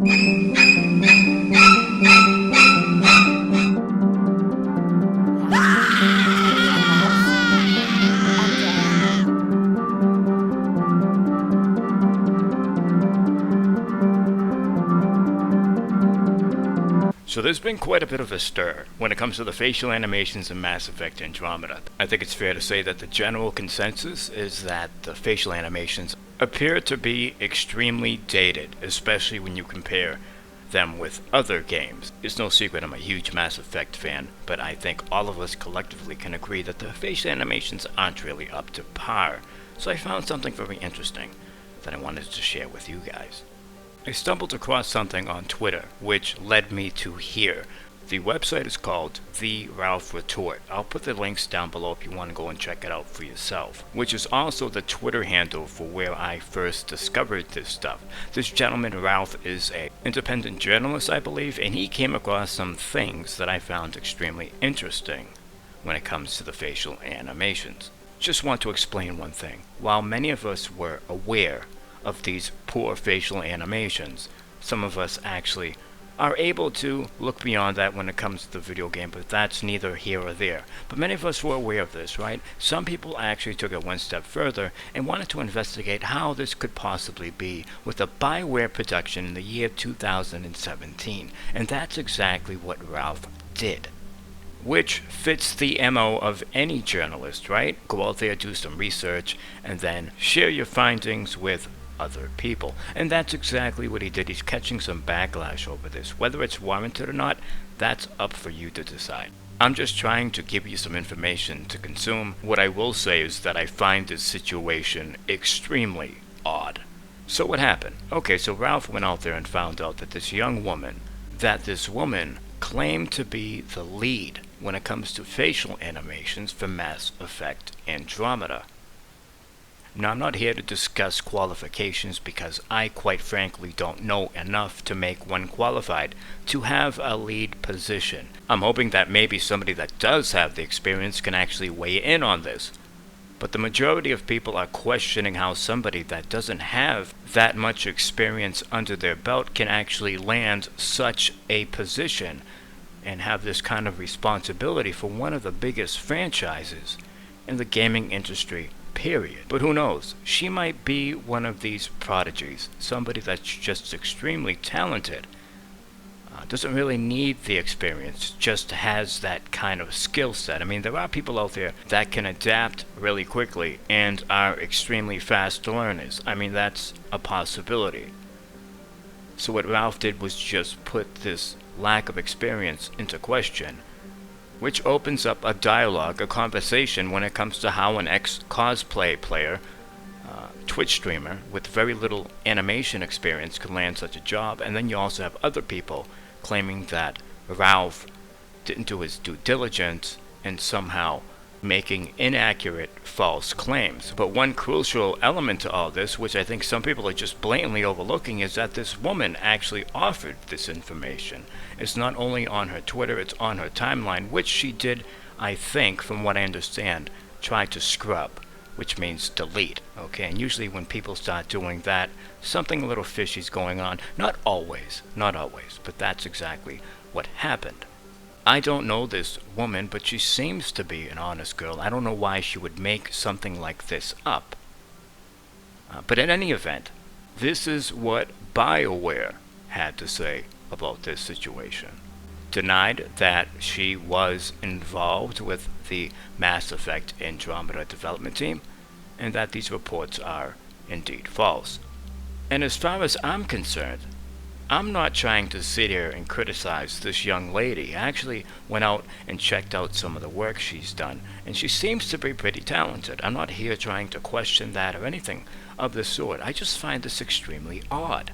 So there's been quite a bit of a stir when it comes to the facial animations in Mass Effect Andromeda. I think it's fair to say that the general consensus is that the facial animations appear to be extremely dated, especially when you compare them with other games. It's no secret I'm a huge Mass Effect fan, but I think all of us collectively can agree that the facial animations aren't really up to par. So I found something very interesting that I wanted to share with you guys. I stumbled across something on Twitter which led me to here. The website is called the Ralph Retort. I'll put the links down below if you want to go and check it out for yourself, which is also the Twitter handle for where I first discovered this stuff. This gentleman, Ralph, is an independent journalist, I believe, and he came across some things that I found extremely interesting when it comes to the facial animations. Just want to explain one thing. While many of us were aware of these poor facial animations, some of us actually are able to look beyond that when it comes to the video game, but that's neither here or there. But many of us were aware of this, right? Some people actually took it one step further and wanted to investigate how this could possibly be with a BioWare production in the year 2017. And that's exactly what Ralph did. Which fits the MO of any journalist, right? Go out there, do some research, and then share your findings with other people. And that's exactly what he did. He's catching some backlash over this. Whether it's warranted or not, that's up for you to decide. I'm just trying to give you some information to consume. What I will say is that I find this situation extremely odd. So what happened? Okay, so Ralph went out there and found out that this woman claimed to be the lead when it comes to facial animations for Mass Effect Andromeda. Now, I'm not here to discuss qualifications because I quite frankly don't know enough to make one qualified to have a lead position. I'm hoping that maybe somebody that does have the experience can actually weigh in on this. But the majority of people are questioning how somebody that doesn't have that much experience under their belt can actually land such a position and have this kind of responsibility for one of the biggest franchises in the gaming industry. Period. But who knows? She might be one of these prodigies, somebody that's just extremely talented. Doesn't really need the experience, just has that kind of skill set. I mean, there are people out there that can adapt really quickly and are extremely fast learners. I mean, that's a possibility. So what Ralph did was just put this lack of experience into question, which opens up a dialogue, a conversation when it comes to how an ex-cosplay player, Twitch streamer with very little animation experience could land such a job. And then you also have other people claiming that Ralph didn't do his due diligence and somehow making inaccurate, false claims. But one crucial element to all this, which I think some people are just blatantly overlooking, is that this woman actually offered this information. It's not only on her Twitter, it's on her timeline, which she did, I think, from what I understand, try to scrub, which means delete. Okay, and usually when people start doing that, something a little fishy is going on. Not always, but that's exactly what happened. I don't know this woman, but she seems to be an honest girl. I don't know why she would make something like this up. But in any event, this is what BioWare had to say about this situation. Denied that she was involved with the Mass Effect Andromeda development team, and that these reports are indeed false. And as far as I'm concerned, I'm not trying to sit here and criticize this young lady. I actually went out and checked out some of the work she's done, and she seems to be pretty talented. I'm not here trying to question that or anything of the sort. I just find this extremely odd.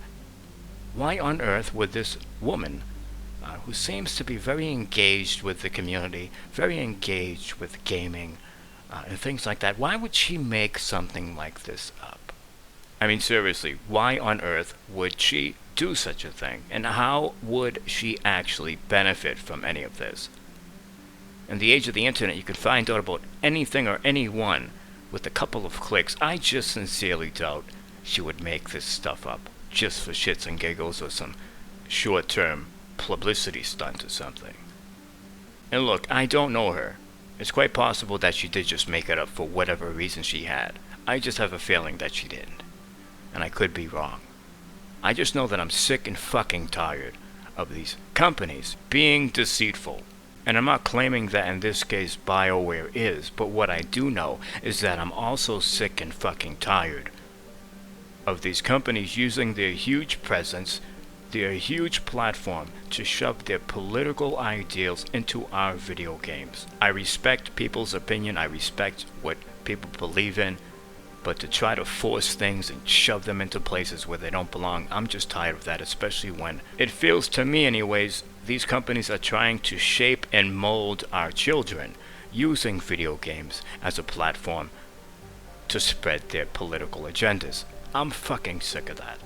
Why on earth would this woman, who seems to be very engaged with the community, very engaged with gaming, and things like that, why would she make something like this up? I mean, seriously, why on earth would she do such a thing? And how would she actually benefit from any of this? In the age of the internet, you can find out about anything or anyone with a couple of clicks. I just sincerely doubt she would make this stuff up just for shits and giggles or some short-term publicity stunt or something. And look, I don't know her. It's quite possible that she did just make it up for whatever reason she had. I just have a feeling that she didn't. And I could be wrong. I just know that I'm sick and fucking tired of these companies being deceitful. And I'm not claiming that in this case BioWare is, but what I do know is that I'm also sick and fucking tired of these companies using their huge presence, their huge platform to shove their political ideals into our video games. I respect people's opinion, I respect what people believe in, but to try to force things and shove them into places where they don't belong, I'm just tired of that, especially when it feels to me anyways, these companies are trying to shape and mold our children using video games as a platform to spread their political agendas. I'm fucking sick of that.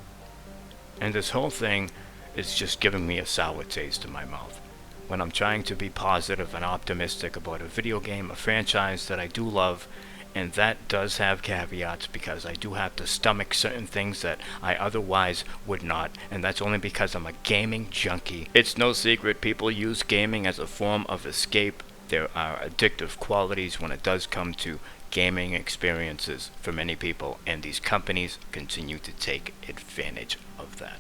And this whole thing is just giving me a sour taste in my mouth. When I'm trying to be positive and optimistic about a video game, a franchise that I do love, and that does have caveats because I do have to stomach certain things that I otherwise would not, and that's only because I'm a gaming junkie. It's no secret people use gaming as a form of escape. There are addictive qualities when it does come to gaming experiences for many people, and these companies continue to take advantage of that.